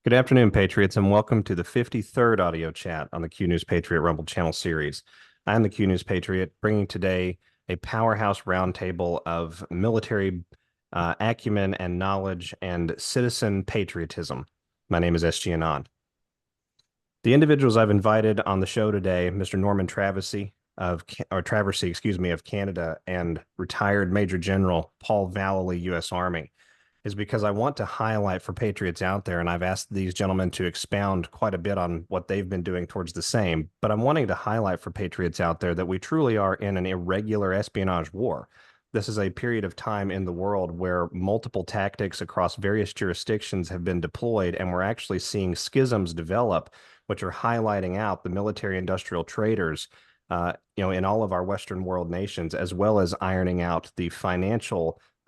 Good afternoon, Patriots, and welcome to the 53rd audio chat on the Q News Patriot Rumble Channel series. I'm the Q News Patriot, bringing today a powerhouse roundtable of military acumen and knowledge and citizen patriotism. My name is SG Anon. The individuals I've invited on the show today, Mr. Norman Traversy, of Canada, and retired Major General Paul Vallely, U.S. Army, is because I want to highlight for patriots out there, and I've asked these gentlemen to expound quite a bit on what they've been doing towards the same, but I'm wanting to highlight for patriots out there that we truly are in an irregular espionage war. This is a period of time in the world where multiple tactics across various jurisdictions have been deployed, and we're actually seeing schisms develop, which are highlighting out the military-industrial traders in all of our Western world nations, as well as ironing out the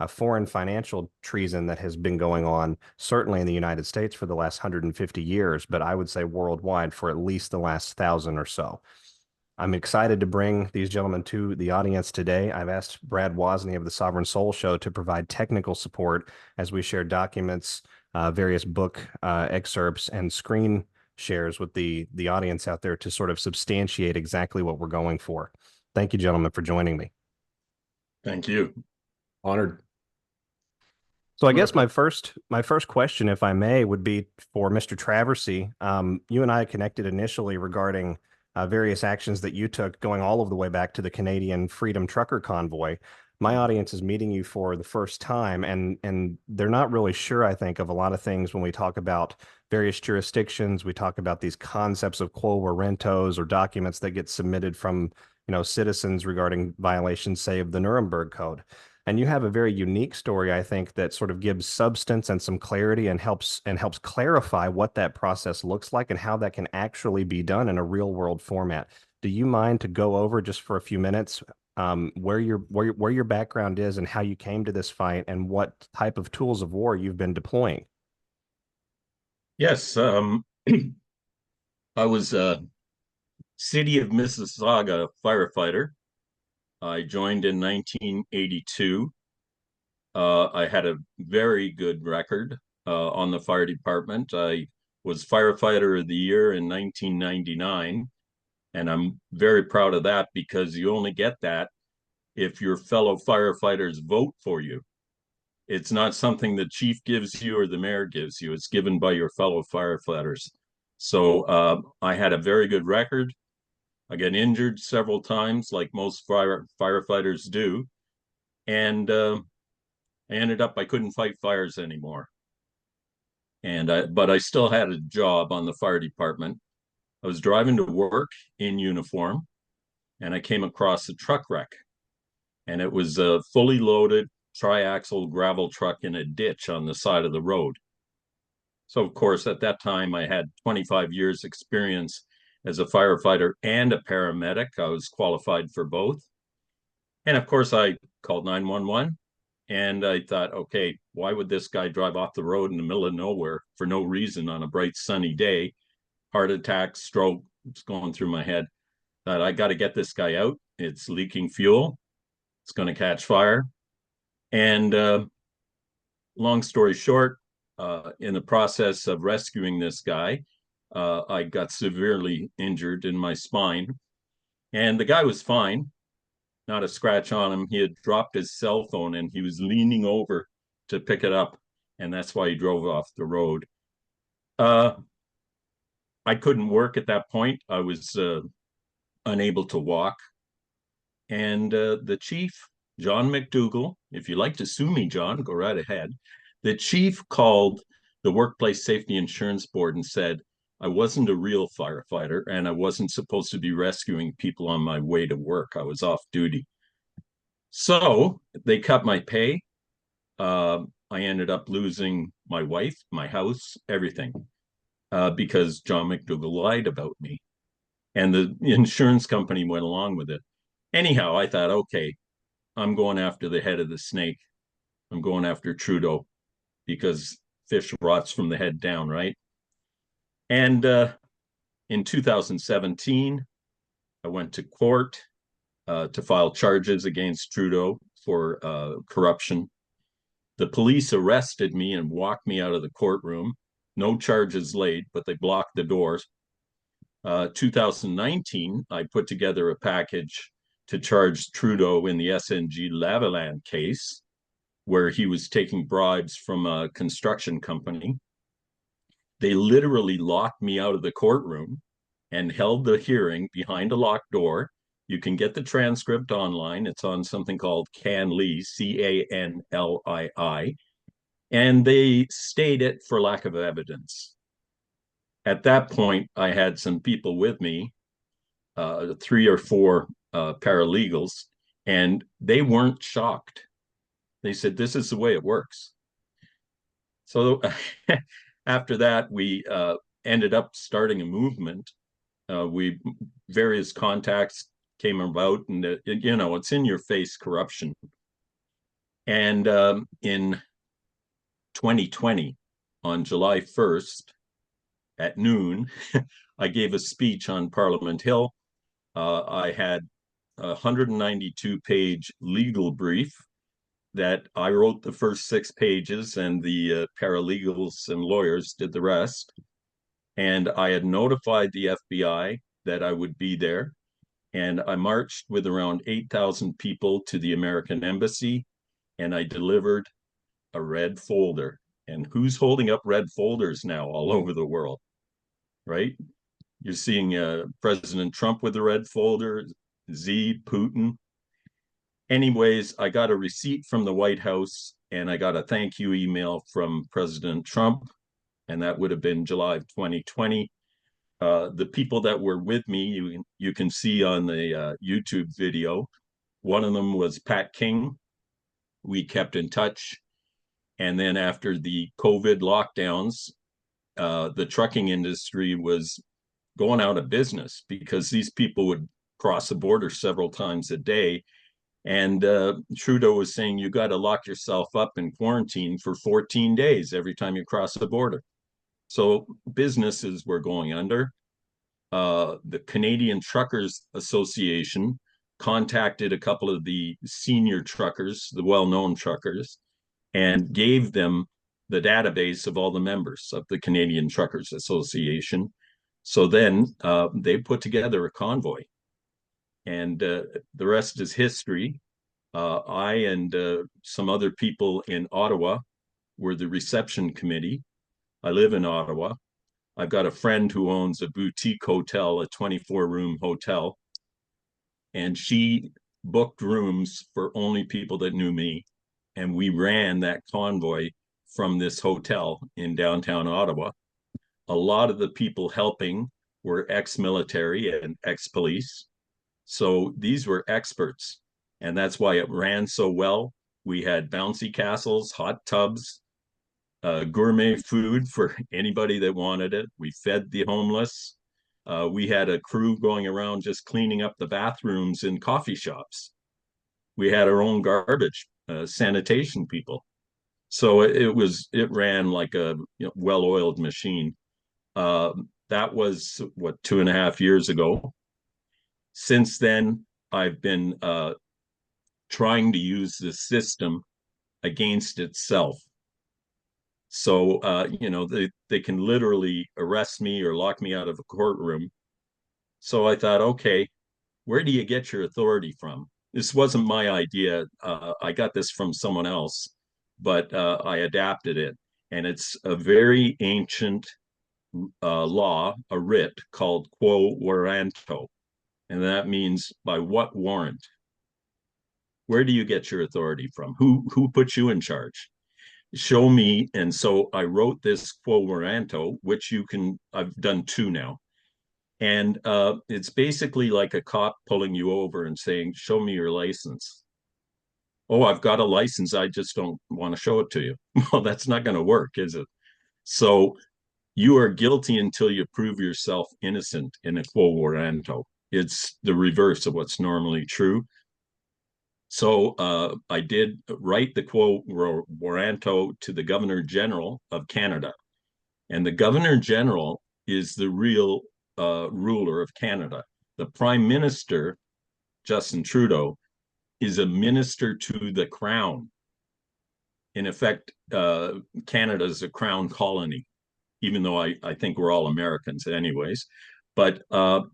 foreign financial treason that has been going on, certainly in the United States for the last 150 years, but I would say worldwide for at least the last 1,000 or so. I'm excited to bring these gentlemen to the audience today. I've asked Brad Wozny of the Sovereign Soul Show to provide technical support as we share documents, various book excerpts, and screen shares with the audience out there to sort of substantiate exactly what we're going for. Thank you, gentlemen, for joining me. Thank you. Honored. So I guess my first question, if I may, would be for Mr. Traversy. You and I connected initially regarding various actions that you took going all of the way back to the Canadian Freedom Trucker Convoy. My audience is meeting you for the first time, and they're not really sure, I think, of a lot of things when we talk about various jurisdictions. We talk about these concepts of quo warrantos or documents that get submitted from, citizens regarding violations, say, of the Nuremberg Code. And you have a very unique story, I think, that sort of gives substance and some clarity and helps clarify what that process looks like and how that can actually be done in a real world format. Do you mind to go over just for a few minutes where your background is and how you came to this fight and what type of tools of war you've been deploying? Yes, I was a City of Mississauga firefighter. I joined in 1982. I had a very good record on the fire department. I was firefighter of the year in 1999, and I'm very proud of that because you only get that if your fellow firefighters vote for you. It's not something the chief gives you or the mayor gives you. It's given by your fellow firefighters. So I had a very good record. I got injured several times, like most firefighters do. And I ended up, I couldn't fight fires anymore. But I still had a job on the fire department. I was driving to work in uniform, and I came across a truck wreck. And it was a fully loaded triaxle gravel truck in a ditch on the side of the road. So, of course, at that time, I had 25 years experience as a firefighter and a paramedic. I was qualified for both. And of course, I called 911 and I thought, okay, why would this guy drive off the road in the middle of nowhere for no reason on a bright sunny day? Heart attack, stroke, it's going through my head. That I got to get this guy out. It's leaking fuel. It's going to catch fire. And long story short, in the process of rescuing this guy, I got severely injured in my spine. And the guy was fine, not a scratch on him. He had dropped his cell phone and he was leaning over to pick it up. And that's why he drove off the road. I couldn't work at that point. I was unable to walk. And the chief, John McDougall, if you'd like to sue me, John, go right ahead. The chief called the Workplace Safety Insurance Board and said, I wasn't a real firefighter and I wasn't supposed to be rescuing people on my way to work. I was off duty. So they cut my pay. I ended up losing my wife, my house, everything, because John McDougall lied about me. And the insurance company went along with it. Anyhow, I thought, okay, I'm going after the head of the snake. I'm going after Trudeau because fish rots from the head down, right? And in 2017, I went to court to file charges against Trudeau for corruption. The police arrested me and walked me out of the courtroom. no charges laid, but they blocked the doors. 2019, I put together a package to charge Trudeau in the SNG Lavalin case, where he was taking bribes from a construction company. They literally locked me out of the courtroom and held the hearing behind a locked door. You can get the transcript online. It's on something called CanLii, CANLII, and they stayed it for lack of evidence. At that point, I had some people with me, 3 or 4 paralegals, and they weren't shocked. They said, "This is the way it works." So after that, we ended up starting a movement. We various contacts came about, and it's in your face corruption. And in 2020, on July 1st at noon, I gave a speech on Parliament Hill. I had a 192-page legal brief that I wrote the first 6 pages, and the paralegals and lawyers did the rest. And I had notified the FBI that I would be there. And I marched with around 8,000 people to the American Embassy, and I delivered a red folder. And who's holding up red folders now all over the world, right? You're seeing President Trump with the red folder, Xi, Putin. Anyways, I got a receipt from the White House, and I got a thank you email from President Trump, and that would have been July of 2020. The people that were with me, you can see on the YouTube video. One of them was Pat King. We kept in touch. And then after the COVID lockdowns, the trucking industry was going out of business because these people would cross the border several times a day. And Trudeau was saying, you got to lock yourself up in quarantine for 14 days every time you cross the border. So businesses were going under. The Canadian Truckers Association contacted a couple of the senior truckers, the well-known truckers, and gave them the database of all the members of the Canadian Truckers Association. So then they put together a convoy, and the rest is history. I and some other people in Ottawa were the reception committee. I live in Ottawa. I've got a friend who owns a boutique hotel, a 24-room hotel, and she booked rooms for only people that knew me. And we ran that convoy from this hotel in downtown Ottawa. A lot of the people helping were ex-military and ex-police. So these were experts, and that's why it ran so well. We had bouncy castles, hot tubs, gourmet food for anybody that wanted it. We fed the homeless. We had a crew going around just cleaning up the bathrooms in coffee shops. We had our own garbage sanitation people. So it ran like a well-oiled machine. That was what, 2.5 years ago. Since then, I've been trying to use the system against itself. So, they can literally arrest me or lock me out of a courtroom. So I thought, okay, where do you get your authority from? This wasn't my idea. I got this from someone else, but I adapted it. And it's a very ancient law, a writ called quo warranto. And that means by what warrant? Where do you get your authority from? Who put you in charge? Show me. And so I wrote this quo warranto, which I've done 2 now. And it's basically like a cop pulling you over and saying, show me your license. Oh, I've got a license, I just don't want to show it to you. Well, that's not going to work, is it? So you are guilty until you prove yourself innocent in a quo warranto. It's the reverse of what's normally true. So I did write the quo warranto to the Governor General of Canada. And the Governor General is the real ruler of Canada. The Prime Minister, Justin Trudeau, is a minister to the Crown. In effect, Canada is a Crown colony. even though I think we're all Americans anyways. But the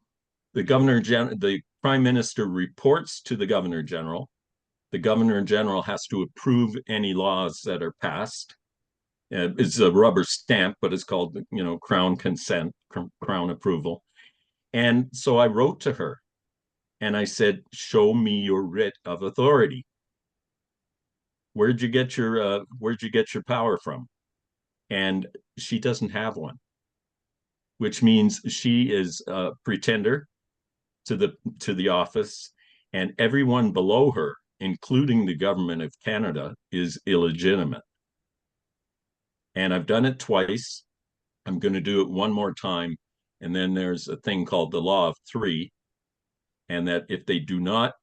prime minister reports to the governor general. The governor general has to approve any laws that are passed. It's a rubber stamp, but it's called, crown consent, crown approval. And so I wrote to her and I said, show me your writ of authority. Where'd you get your power from? And she doesn't have one, which means she is a pretender to the office, and everyone below her, including the government of Canada, is illegitimate. And I've done it twice. I'm going to do it one more time. And then there's a thing called the law of three, and that if they do not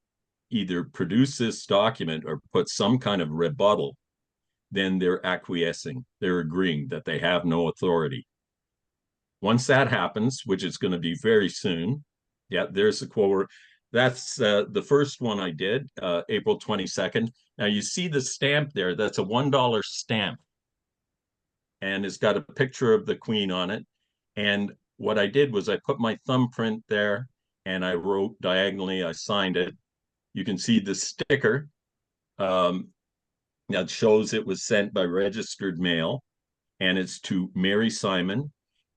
either produce this document or put some kind of rebuttal, then they're acquiescing. They're agreeing that they have no authority. Once that happens, which is going to be very soon, yeah, there's the quote. That's the first one I did, April 22nd. Now you see the stamp there. That's a $1 stamp. And it's got a picture of the Queen on it. And what I did was I put my thumbprint there and I wrote diagonally, I signed it. You can see the sticker that shows it was sent by registered mail, and it's to Mary Simon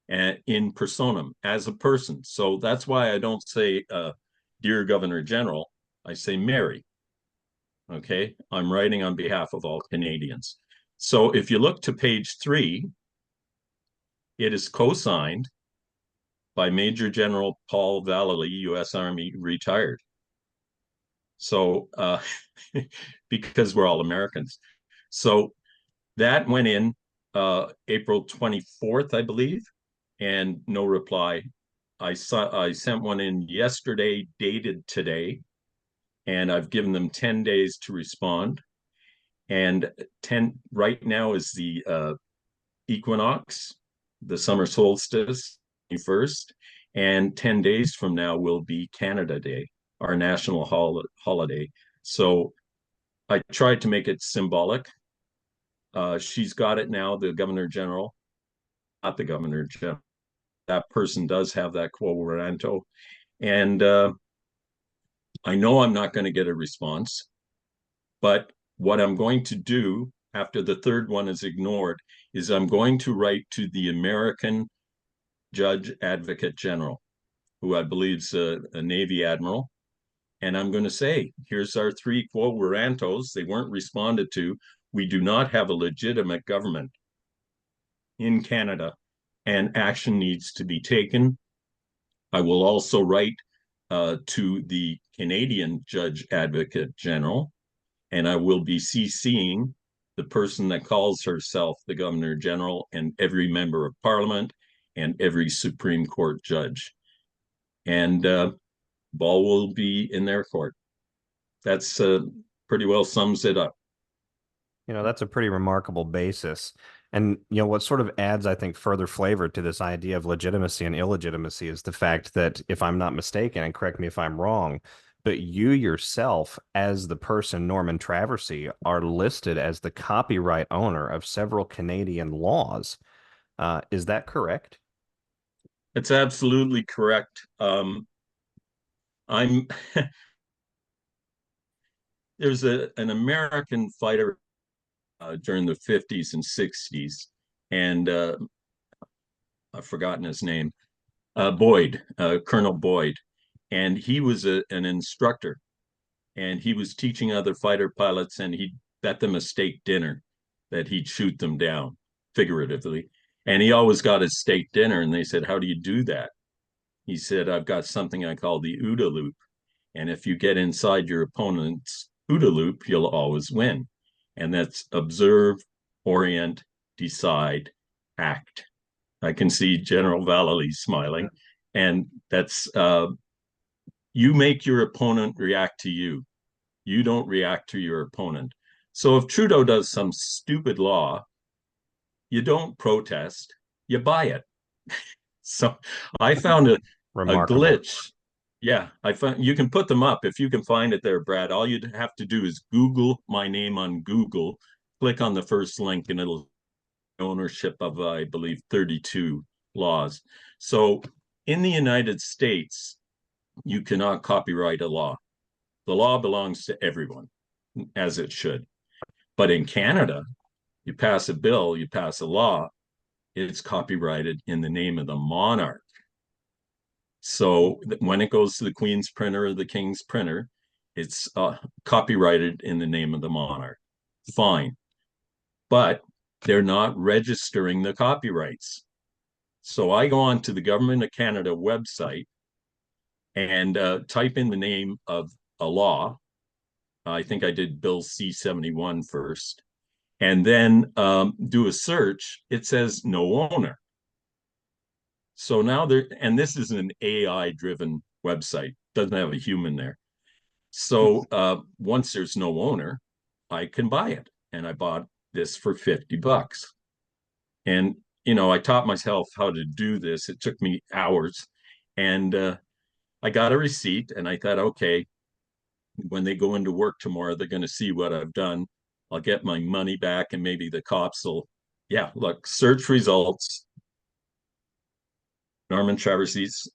in personam, as a person. So that's why I don't say, dear Governor General, I say Mary. Okay, I'm writing on behalf of all Canadians. So if you look to page 3, it is co-signed by Major General Paul Vallely, U.S. Army, retired. So because we're all Americans. So that went in April 24th, I believe, and no reply. I sent one in yesterday, dated today, and I've given them 10 days to respond. And 10 right now is the equinox, the summer solstice, 21st, and 10 days from now will be Canada Day, our national holiday. So I tried to make it symbolic. She's got it now, the Governor General, not the Governor General. That person does have that quo warranto. And I know I'm not going to get a response, but what I'm going to do after the third one is ignored is I'm going to write to the American Judge Advocate General, who I believe is a Navy admiral. And I'm going to say, here's our 3 quo warrantos. They weren't responded to. We do not have a legitimate government in Canada, and action needs to be taken. I will also write to the Canadian Judge Advocate General, and I will be CCing the person that calls herself the Governor General and every member of Parliament and every Supreme Court judge. And ball will be in their court. That's pretty well sums it up. That's a pretty remarkable basis. And, what sort of adds, I think, further flavor to this idea of legitimacy and illegitimacy is the fact that, if I'm not mistaken, and correct me if I'm wrong, but you yourself, as the person, Norman Traversy, are listed as the copyright owner of several Canadian laws. Is that correct? It's absolutely correct. I'm there's an American fighter during the 50s and 60s, and I've forgotten his name, Boyd, Colonel Boyd, and he was an instructor, and he was teaching other fighter pilots, and he bet them a steak dinner that he'd shoot them down, figuratively. And he always got his steak dinner, and they said, how do you do that? He said, I've got something I call the OODA loop. And if you get inside your opponent's OODA loop, you'll always win. And that's observe, orient, decide, act. I can see General Vallely smiling. And that's, you make your opponent react to you. You don't react to your opponent. So if Trudeau does some stupid law, you don't protest, you buy it. So I found a Remarkable. glitch. Yeah, I found you can put them up if you can find it there, Brad. All you'd have to do is Google my name on Google, click on the first link, and it'll ownership of, I believe, 32 laws. So in the United States, you cannot copyright a law. The law belongs to everyone, as it should. But in Canada, you pass a bill, you pass a law, it's copyrighted in the name of the monarch. So when it goes to the Queen's printer or the King's printer, it's copyrighted in the name of the monarch. Fine. But they're not registering the copyrights. So I go on to the Government of Canada website and type in the name of a law. I think I did Bill C-71 first, and then do a search. It says no owner. So now and this is an AI-driven website, doesn't have a human there. So once there's no owner, I can buy it. And I bought this for $50. And, I taught myself how to do this. It took me hours. And I got a receipt and I thought, okay, when they go into work tomorrow, they're going to see what I've done. I'll get my money back and maybe the cops will, yeah, look, search results. Norman Traversy's,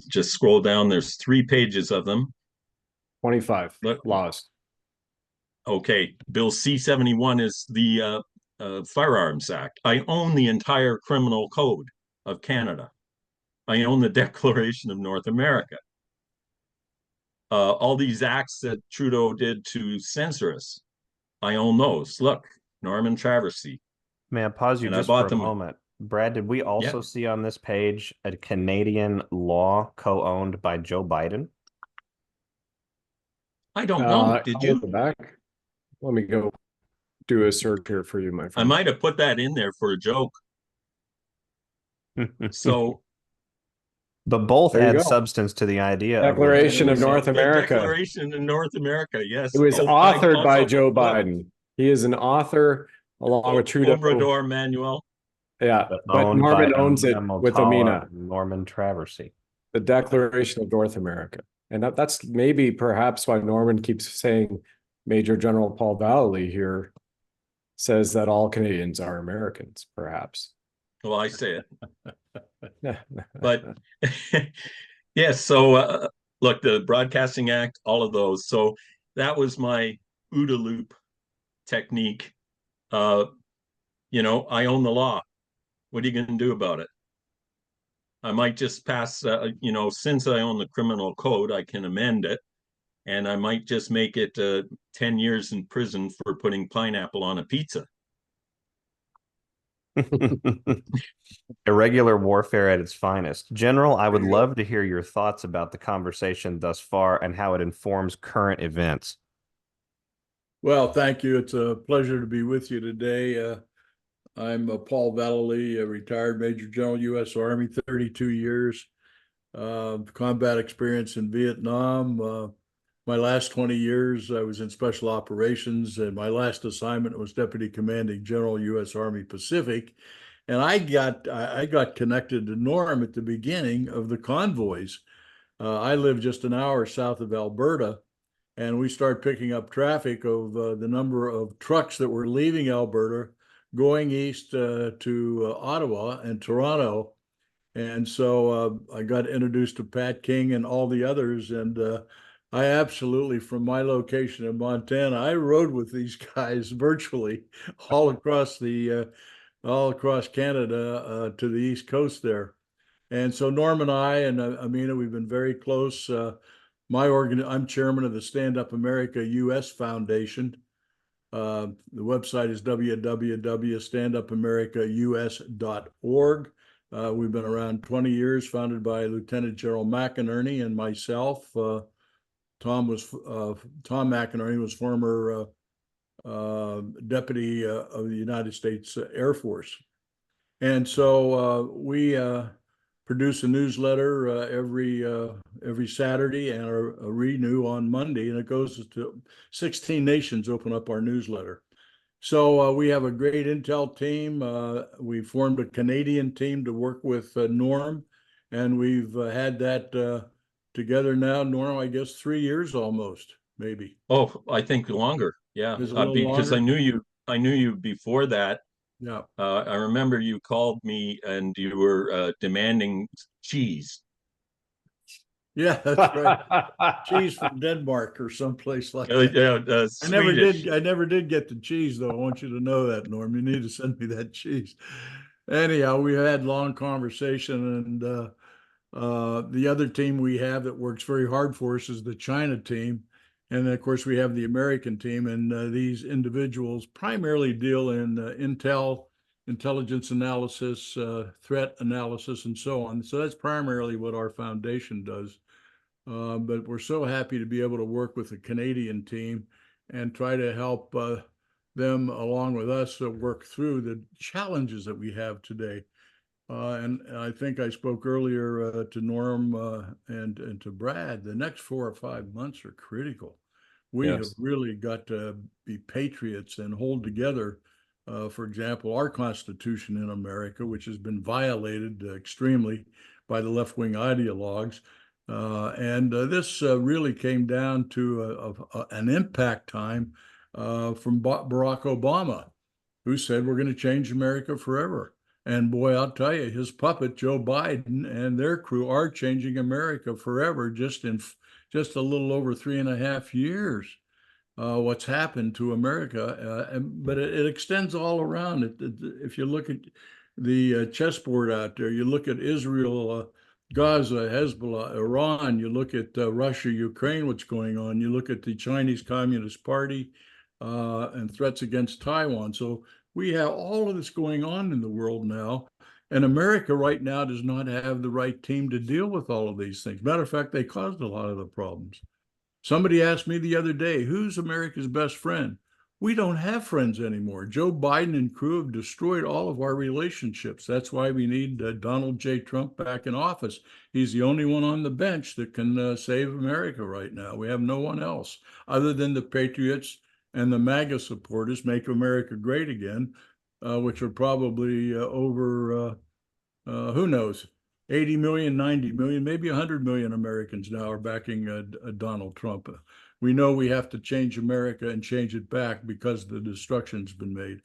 just scroll down. There's 3 pages of them. 25 laws. Okay, Bill C-71 is the Firearms Act. I own the entire criminal code of Canada. I own the Declaration of North America. All these acts that Trudeau did to censor us, I own those. Look, Norman Traversy. May I pause you And just for a moment? Brad, did we also see on this page a Canadian law co-owned by Joe Biden? I don't know. Did you? Back. Let me go do a search here for you, my friend. I might have put that in there for a joke. So, but both add substance to the idea. Declaration of North America. Declaration of North America, yes. It was authored by Joe Biden. He is an author along with Trudeau. Obrador Manuel. Yeah, but Norman owns it with Amina. Norman Traversy. The Declaration of North America. And that's maybe perhaps why Norman keeps saying Major General Paul Vallely here says that all Canadians are Americans, perhaps. Well, I say it. But yes, so look, the Broadcasting Act, all of those. So that was my OODA loop technique. I own the law. What are you going to do about it? I might just pass, since I own the criminal code, I can amend it. And I might just make it 10 years in prison for putting pineapple on a pizza. Irregular warfare at its finest. General, I would love to hear your thoughts about the conversation thus far and how it informs current events. Well, thank you. It's a pleasure to be with you today. I'm Paul Vallely, a retired Major General, U.S. Army, 32 years, combat experience in Vietnam. My last 20 years, I was in special operations, and my last assignment was Deputy Commanding General, U.S. Army Pacific. And I got connected to Norm at the beginning of the convoys. I live just an hour south of Alberta, and we started picking up traffic of the number of trucks that were leaving Alberta, going east to Ottawa and Toronto. And so I got introduced to Pat King and all the others, and I absolutely, from my location in Montana, I rode with these guys virtually all across Canada to the East Coast there. And so Norm and I and Amina, we've been very close. I'm chairman of the Stand Up America US Foundation. The website is www.standupamericaus.org. We've been around 20 years, founded by Lieutenant General McInerney and myself. Tom McInerney was former deputy of the United States Air Force. And so we produce a newsletter every Saturday and a renew on Monday, and it goes to 16 nations open up our newsletter. So we have a great intel team. We formed a Canadian team to work with Norm, and we've had that together now, Norm, I guess 3 years almost, maybe. Oh, I think longer. Yeah, because I knew you before that, Yeah. I remember you called me and you were demanding cheese. Yeah, that's right. Cheese from Denmark or someplace like that. Swedish. I never did get the cheese though. I want you to know that, Norm. You need to send me that cheese. Anyhow, we had long conversation, and the other team we have that works very hard for us is the China team. And then, of course, we have the American team, and these individuals primarily deal in intelligence analysis, threat analysis, and so on. So that's primarily what our foundation does. But we're so happy to be able to work with the Canadian team and try to help them, along with us, work through the challenges that we have today. And I think I spoke earlier to Norm and to Brad. The next 4 or 5 months are critical. We have really got to be patriots and hold together. For example, our Constitution in America, which has been violated extremely by the left-wing ideologues. And this really came down to an impact time from Barack Obama, who said we're going to change America forever. And boy, I'll tell you, his puppet, Joe Biden, and their crew are changing America forever just in just a little over 3.5 years. What's happened to America, but it extends all around. If you look at the chessboard out there, you look at Israel, Gaza, Hezbollah, Iran, you look at Russia, Ukraine, what's going on, you look at the Chinese Communist Party and threats against Taiwan. So we have all of this going on in the world now. And America right now does not have the right team to deal with all of these things. Matter of fact, they caused a lot of the problems. Somebody asked me the other day, who's America's best friend? We don't have friends anymore. Joe Biden and crew have destroyed all of our relationships. That's why we need Donald J. Trump back in office. He's the only one on the bench that can save America right now. We have no one else other than the Patriots and the MAGA supporters, Make America Great Again, which are probably over, who knows, 80 million, 90 million, maybe 100 million Americans now are backing Donald Trump. We know we have to change America and change it back because the destruction's been made.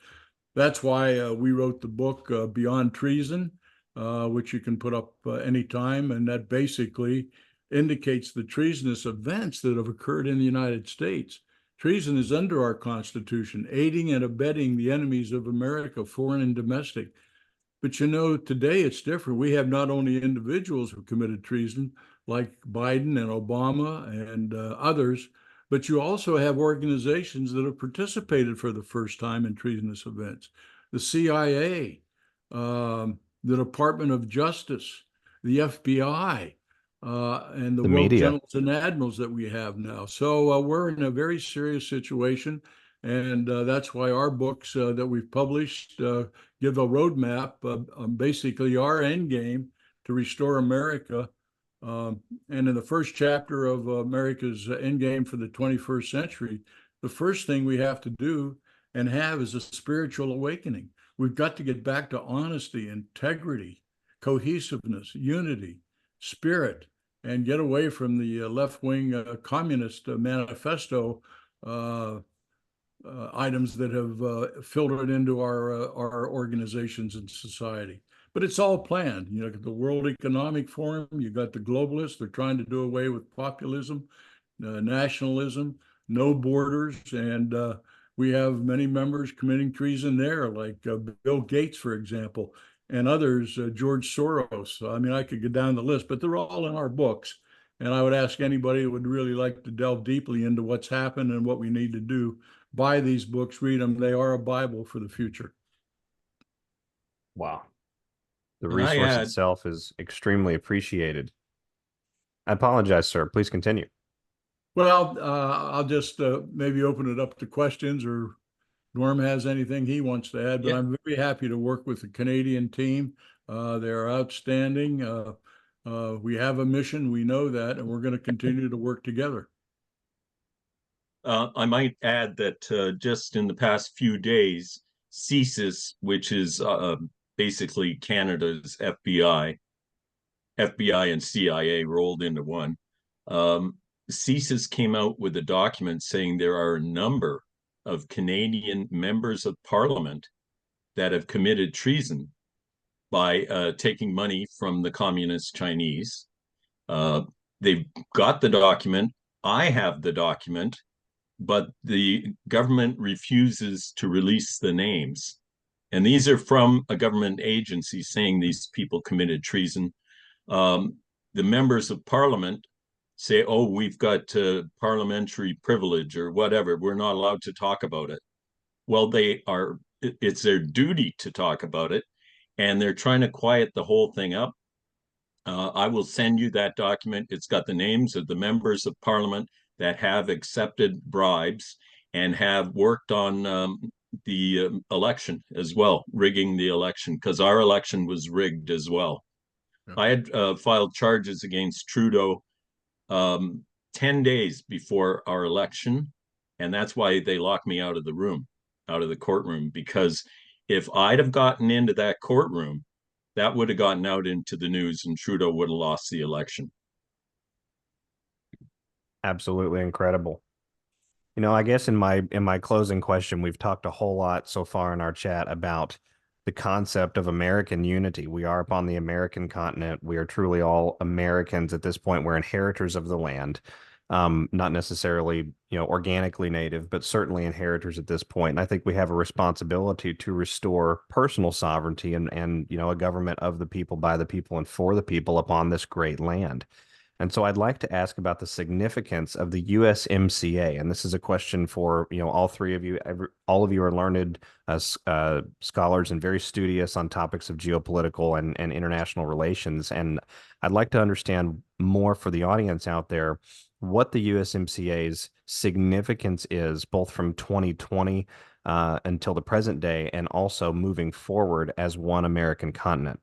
That's why we wrote the book Beyond Treason, which you can put up anytime. And that basically indicates the treasonous events that have occurred in the United States. Treason is under our Constitution, aiding and abetting the enemies of America, foreign and domestic. But you know, today it's different. We have not only individuals who committed treason, like Biden and Obama and others, but you also have organizations that have participated for the first time in treasonous events. The CIA, the Department of Justice, the FBI, and the world media. generals and admirals that we have now. So we're in a very serious situation. And that's why our books that we've published give a roadmap, basically our end game to restore America. And in the first chapter of America's end game for the 21st century, the first thing we have to do and have is a spiritual awakening. We've got to get back to honesty, integrity, cohesiveness, unity, spirit, and get away from the left-wing communist manifesto items that have filtered into our organizations and society. But it's all planned. You know, the World Economic Forum, you got the globalists, they're trying to do away with populism, nationalism, no borders, and we have many members committing treason there, like Bill Gates, for example, and others, George Soros. I mean, I could go down the list, but they're all in our books. And I would ask anybody who would really like to delve deeply into what's happened and what we need to do, buy these books, read them. They are a Bible for the future. Wow. The And I resource had- itself is extremely appreciated. I apologize, sir. Please continue. Well, I'll just maybe open it up to questions, or Norm has anything he wants to add, but Yeah. I'm very happy to work with the Canadian team. They're outstanding. We have a mission, we know that, and we're going to continue to work together. I might add that just in the past few days, CSIS, which is basically Canada's FBI and CIA rolled into one, CSIS came out with a document saying there are a number of Canadian members of Parliament that have committed treason by taking money from the communist Chinese. They've got the document. I have the document, but the government refuses to release the names. And these are from a government agency saying these people committed treason. The members of parliament say, oh, we've got parliamentary privilege or whatever. We're not allowed to talk about it. Well, it's their duty to talk about it, and they're trying to quiet the whole thing up. I will send you that document. It's got the names of the members of parliament that have accepted bribes and have worked on the election as well, rigging the election, because our election was rigged as well. Yeah. I had filed charges against Trudeau 10 days before our election, and that's why they locked me out of the courtroom, because if I'd have gotten into that courtroom, that would have gotten out into the news and Trudeau would have lost the election. Absolutely incredible. You know, I guess in my closing question, we've talked a whole lot so far in our chat about the concept of American unity. We are upon the American continent. We are truly all Americans at this point. We're inheritors of the land. Not necessarily, organically native, but certainly inheritors at this point. And I think we have a responsibility to restore personal sovereignty and a government of the people, by the people, and for the people upon this great land. And so I'd like to ask about the significance of the USMCA. And this is a question for, all three of you. All of you are learned scholars and very studious on topics of geopolitical and international relations. And I'd like to understand more for the audience out there what the USMCA's significance is, both from 2020 until the present day, and also moving forward as one American continent.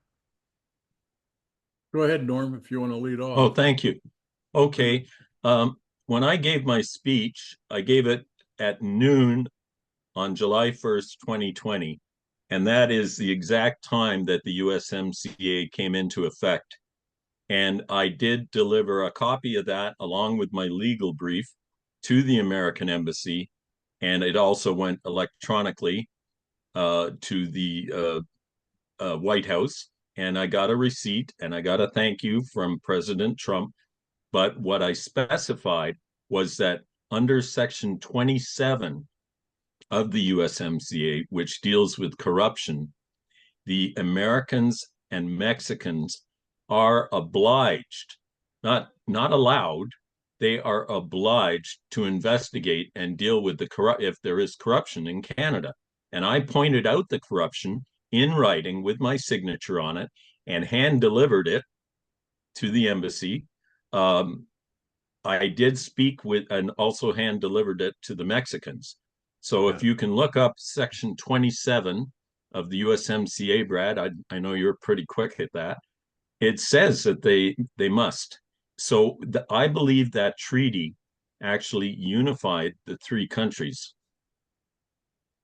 Go ahead, Norm, if you want to lead off. Oh, thank you. Okay. When I gave my speech, I gave it at noon on July 1st, 2020. And that is the exact time that the USMCA came into effect. And I did deliver a copy of that along with my legal brief to the American Embassy. And it also went electronically to the White House. And I got a receipt and I got a thank you from President Trump. But what I specified was that under Section 27 of the USMCA, which deals with corruption, the Americans and Mexicans are obliged, not allowed, they are obliged to investigate and deal with if there is corruption in Canada. And I pointed out the corruption in writing with my signature on it and hand delivered it to the embassy. I did speak with and also hand delivered it to the Mexicans. So if you can look up Section 27 of the USMCA, Brad, I know you're pretty quick at that. It says that they must. So I believe that treaty actually unified the three countries.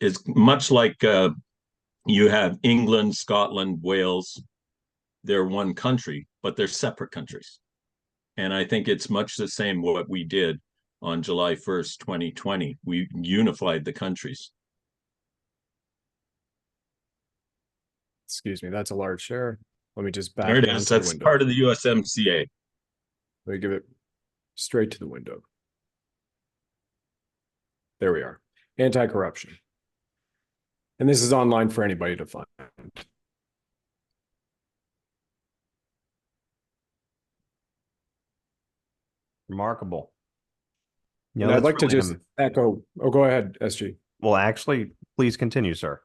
It's much like you have England, Scotland, Wales. They're one country, but they're separate countries. And I think it's much the same what we did on July 1st, 2020. We unified the countries. Excuse me, that's a large share. Let me just back there it down is. to the That's window. part of the USMCA. Let me give it straight to the window. There we are. Anti-corruption. And this is online for anybody to find. Remarkable. And I'd like to just echo. Oh, go ahead, SG. Well, actually, please continue, sir.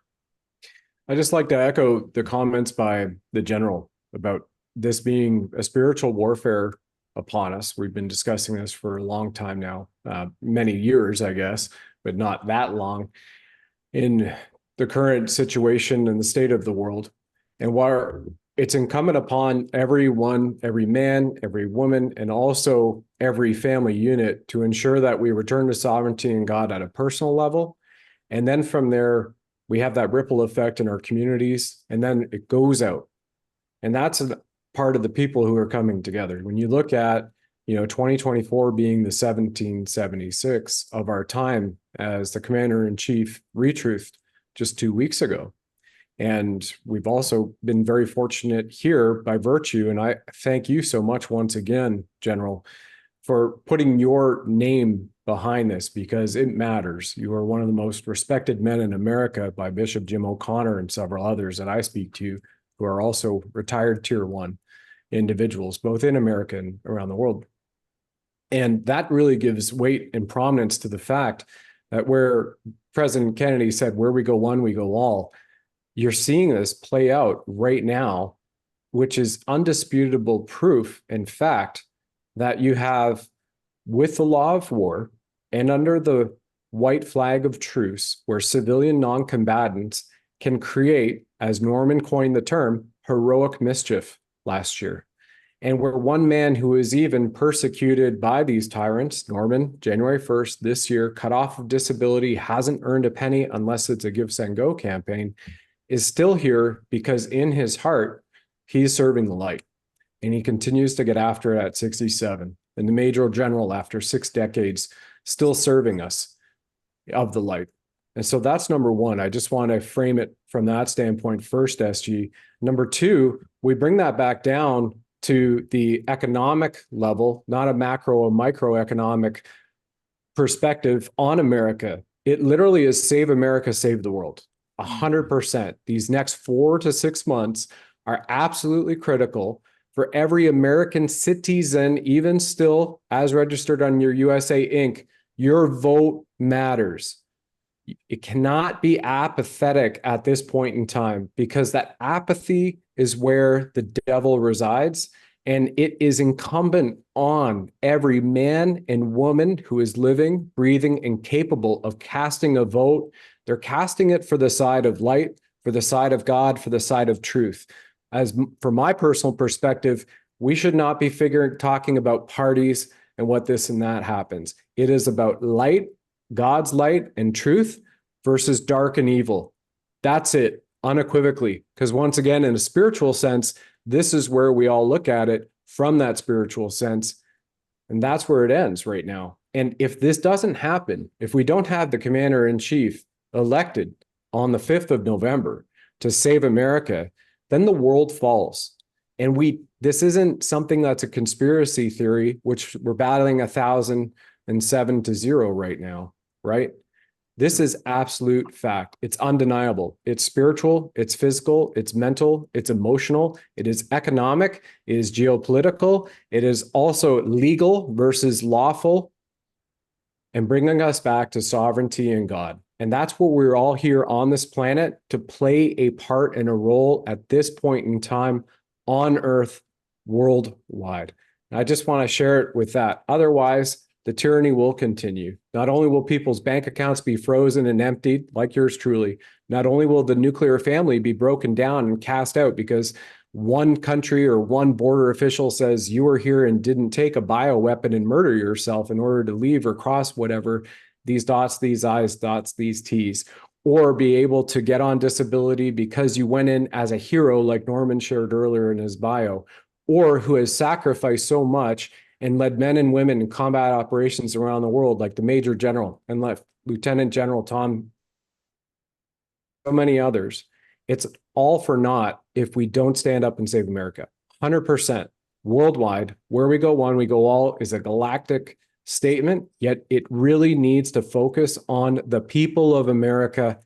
I just like to echo the comments by the general about this being a spiritual warfare upon us. We've been discussing this for a long time now, many years, I guess, but not that long in the current situation and the state of the world. And while it's incumbent upon everyone, every man, every woman, and also every family unit to ensure that we return to sovereignty in God at a personal level. And then from there, we have that ripple effect in our communities, and then it goes out. And that's a part of the people who are coming together. When you look at, 2024 being the 1776 of our time, as the commander-in-chief retruthed just 2 weeks ago, And we've also been very fortunate here by virtue, and I thank you so much once again, General, for putting your name behind this, because it matters. You are one of the most respected men in America by Bishop Jim O'Connor and several others that I speak to, who are also retired Tier 1 individuals, both in America and around the world. And that really gives weight and prominence to the fact that where President Kennedy said, where we go one, we go all, you're seeing this play out right now, which is undisputable proof, in fact, that you have, with the law of war and under the white flag of truce, where civilian non-combatants can create, as Norman coined the term, heroic mischief last year. And where one man who is even persecuted by these tyrants, Norman, January 1st this year, cut off of disability, hasn't earned a penny unless it's a Give, Send, Go campaign, is still here because in his heart, he's serving the light. And he continues to get after it at 67. And the Major General, after 6 decades, still serving us of the light. And so that's number one. I just want to frame it from that standpoint first, SG. Number two, we bring that back down to the economic level, not a macro or microeconomic perspective on America. It literally is save America, save the world. 100%. These next 4 to 6 months are absolutely critical for every American citizen, even still as registered on your USA Inc. Your vote matters. It cannot be apathetic at this point in time, because that apathy is where the devil resides. And it is incumbent on every man and woman who is living, breathing, and capable of casting a vote. They're casting it for the side of light, for the side of God, for the side of truth. As from my personal perspective, we should not be talking about parties and what this and that happens. It is about light, God's light and truth versus dark and evil. That's it, unequivocally. Because once again, in a spiritual sense, this is where we all look at it from that spiritual sense. And that's where it ends right now. And if this doesn't happen, if we don't have the commander-in-chief elected on the 5th of November to save America, then the world falls. And this isn't something that's a conspiracy theory, which we're battling 1,007 to 0 right now, right? This is absolute fact. It's undeniable. It's spiritual, it's physical, it's mental, it's emotional, it is economic, it is geopolitical, it is also legal versus lawful, and bringing us back to sovereignty and God. And that's what we're all here on this planet to play a part and a role at this point in time on Earth, worldwide. And I just want to share it with that. Otherwise, the tyranny will continue. Not only will people's bank accounts be frozen and emptied, like yours truly, not only will the nuclear family be broken down and cast out because one country or one border official says you were here and didn't take a bioweapon and murder yourself in order to leave or cross whatever, these dots, these I's, dots, these T's, or be able to get on disability because you went in as a hero, like Norman shared earlier in his bio, or who has sacrificed so much and led men and women in combat operations around the world, like the Major General and Lieutenant General Tom, so many others. It's all for naught if we don't stand up and save America. 100% worldwide, where we go one, we go all is a galactic statement, yet it really needs to focus on the people of America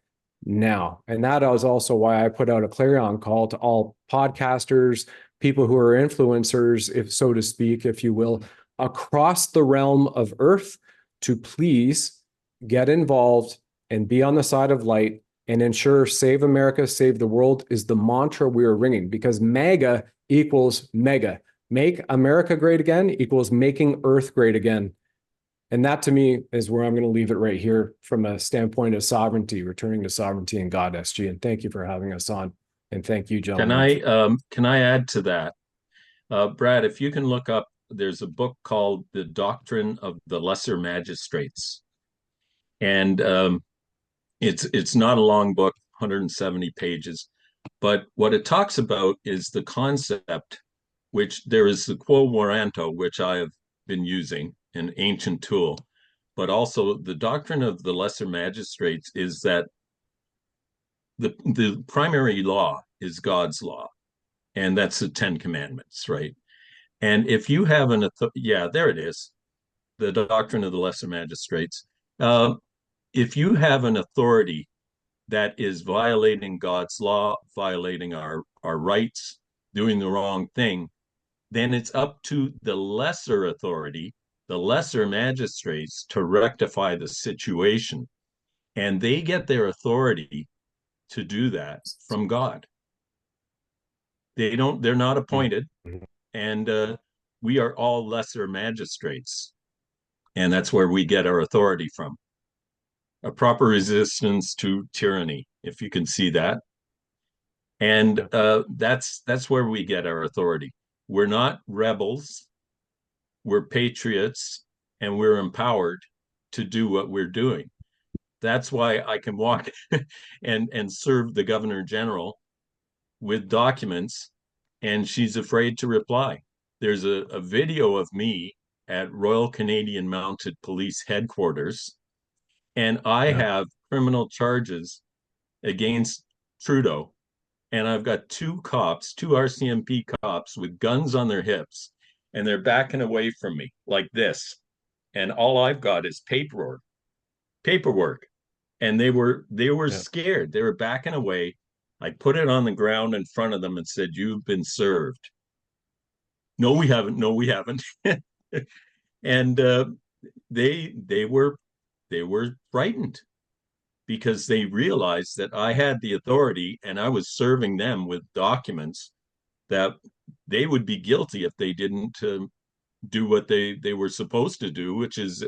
now. And that is also why I put out a clarion call to all podcasters, people who are influencers, if so to speak, if you will, across the realm of Earth, to please get involved and be on the side of light and ensure save America, save the world is the mantra we are ringing, because MAGA equals mega. Make America great again equals making Earth great again. And that to me is where I'm going to leave it right here from a standpoint of sovereignty, returning to sovereignty and God, SG. And thank you for having us on. And thank you, gentlemen. Can I add to that? Brad, if you can look up, there's a book called The Doctrine of the Lesser Magistrates. And it's not a long book, 170 pages. But what it talks about is the concept, which there is the quo warranto, which I have been using, an ancient tool. But also the doctrine of the lesser magistrates is that the primary law is God's law, and that's the Ten Commandments, right? And if you have yeah, there it is, the doctrine of the lesser magistrates. If you have an authority that is violating God's law, violating our rights, doing the wrong thing, then it's up to the lesser authority, the lesser magistrates, to rectify the situation. And they get their authority to do that from God. They're not appointed. And we are all lesser magistrates. And that's where we get our authority from. A proper resistance to tyranny, if you can see that. And that's where we get our authority. We're not rebels, we're patriots, and we're empowered to do what we're doing. That's why I can walk and serve the Governor General with documents, and she's afraid to reply. There's a video of me at Royal Canadian Mounted Police headquarters, and I have criminal charges against Trudeau. And I've got two RCMP cops with guns on their hips, and they're backing away from me like this. And all I've got is paperwork. And they were scared. They were backing away. I put it on the ground in front of them and said, "You've been served." No, we haven't. No, we haven't. And they were frightened, because they realized that I had the authority and I was serving them with documents that they would be guilty if they didn't do what they were supposed to do, which is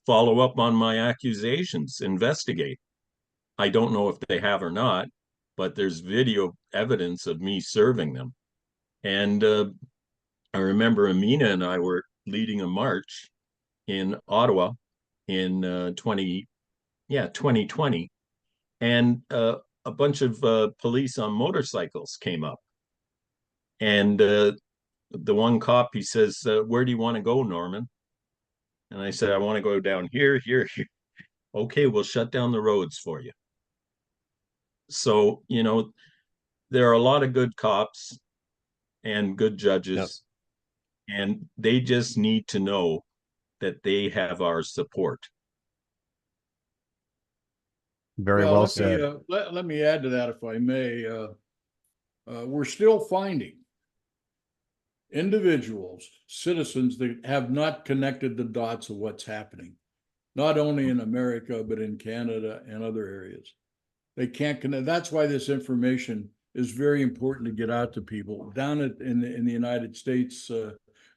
follow up on my accusations, investigate. I don't know if they have or not, but there's video evidence of me serving them. And I remember Amina and I were leading a march in Ottawa in 2020, and a bunch of police on motorcycles came up. And the one cop, he says, "Where do you want to go, Norman?" And I said, "I want to go down here, here, here." "Okay, we'll shut down the roads for you." So, there are a lot of good cops and good judges, and they just need to know that they have our support. Very well said. Let me add to that, if I may. We're still finding individuals, citizens, that have not connected the dots of what's happening, not only in America, but in Canada and other areas. They can't connect. That's why this information is very important to get out to people. Down in the United States,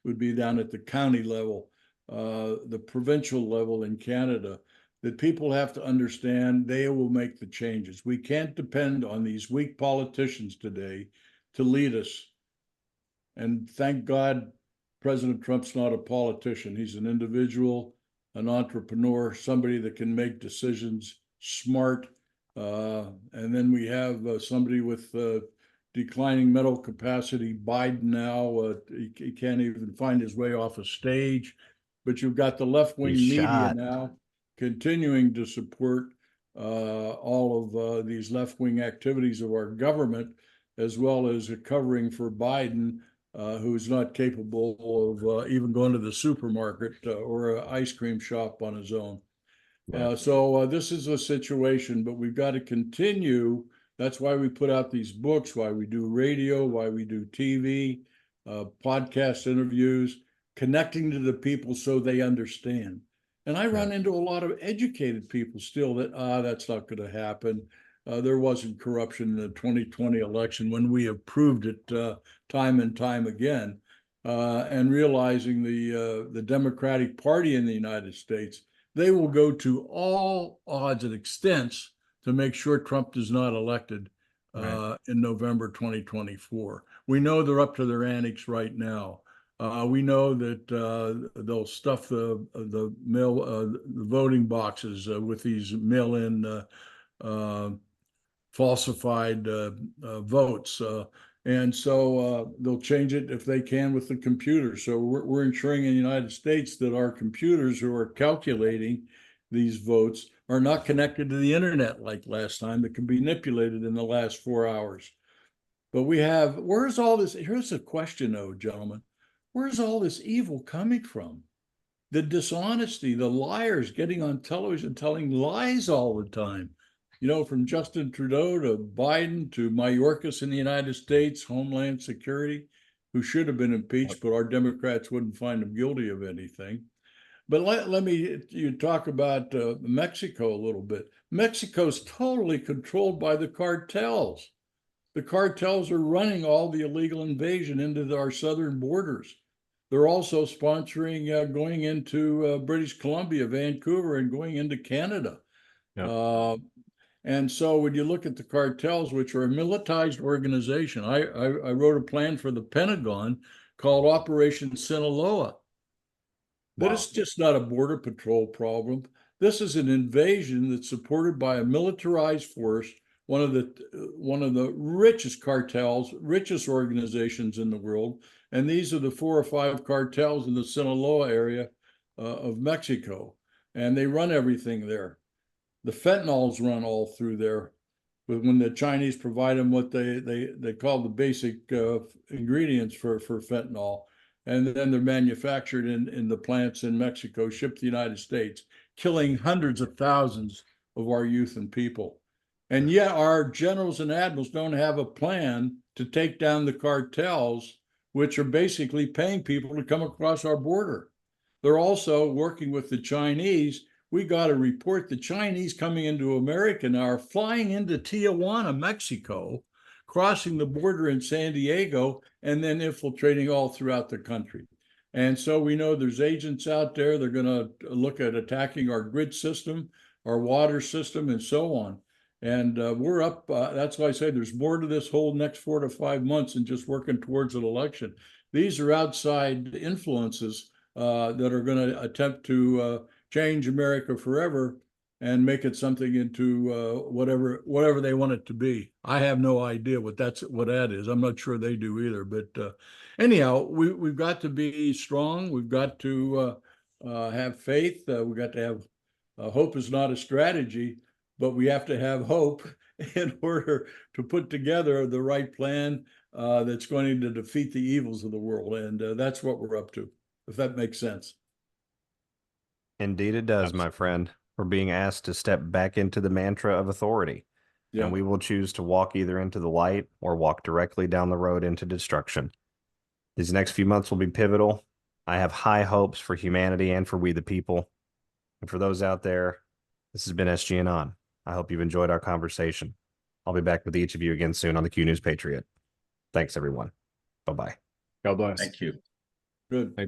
would be down at the county level, the provincial level in Canada, that people have to understand they will make the changes. We can't depend on these weak politicians today to lead us. And thank God President Trump's not a politician. He's an individual, an entrepreneur, somebody that can make decisions, smart. And then we have somebody with declining mental capacity, Biden now. He can't even find his way off a stage. But you've got the left-wing media now continuing to support all of these left-wing activities of our government, as well as a covering for Biden, who's not capable of even going to the supermarket or an ice cream shop on his own. So this is a situation, but we've got to continue. That's why we put out these books, why we do radio, why we do TV, podcast interviews, connecting to the people so they understand. And I run into a lot of educated people still that, that's not going to happen. There wasn't corruption in the 2020 election when we approved it time and time again. And realizing the Democratic Party in the United States, they will go to all odds and extents to make sure Trump is not elected in November 2024. We know they're up to their antics right now. We know that they'll stuff the voting boxes with these mail-in falsified votes. And so they'll change it if they can with the computer. So we're ensuring in the United States that our computers who are calculating these votes are not connected to the internet like last time, that can be manipulated in the last 4 hours. But where's all this? Here's a question, though, gentlemen. Where's all this evil coming from? The dishonesty, the liars getting on television telling lies all the time. You know, from Justin Trudeau to Biden to Mayorkas in the United States, Homeland Security, who should have been impeached, but our Democrats wouldn't find him guilty of anything. But you talk about Mexico a little bit. Mexico's totally controlled by the cartels. The cartels are running all the illegal invasion into our southern borders. They're also sponsoring going into British Columbia, Vancouver, and going into Canada. Yeah. And so when you look at the cartels, which are a militarized organization, I wrote a plan for the Pentagon called Operation Sinaloa. But it's just not a border patrol problem. This is an invasion that's supported by a militarized force, one of the richest cartels, richest organizations in the world. And these are the 4 or 5 cartels in the Sinaloa area of Mexico. And they run everything there. The fentanyls run all through there. But when the Chinese provide them what they call the basic ingredients for fentanyl, and then they're manufactured in the plants in Mexico, shipped to the United States, killing hundreds of thousands of our youth and people. And yet our generals and admirals don't have a plan to take down the cartels, which are basically paying people to come across our border. They're also working with the Chinese. We got a report the Chinese coming into America now are flying into Tijuana, Mexico, crossing the border in San Diego, and then infiltrating all throughout the country. And so we know there's agents out there. They're going to look at attacking our grid system, our water system, and so on. And we're up. That's why I say there's more to this whole next 4 to 5 months than just working towards an election. These are outside influences that are going to attempt to change America forever and make it something into whatever they want it to be. I have no idea what that is. I'm not sure they do either. But anyhow, we've got to be strong. We've got to have faith. We've got to have hope is not a strategy, but we have to have hope in order to put together the right plan that's going to defeat the evils of the world. And that's what we're up to, if that makes sense. Indeed it does, my friend. We're being asked to step back into the mantra of authority. Yeah. And we will choose to walk either into the light or walk directly down the road into destruction. These next few months will be pivotal. I have high hopes for humanity and for we the people. And for those out there, this has been SG Anon. I hope you've enjoyed our conversation. I'll be back with each of you again soon on the Q News Patriot. Thanks, everyone. Bye-bye. God bless. Thank you. Good. Thank you.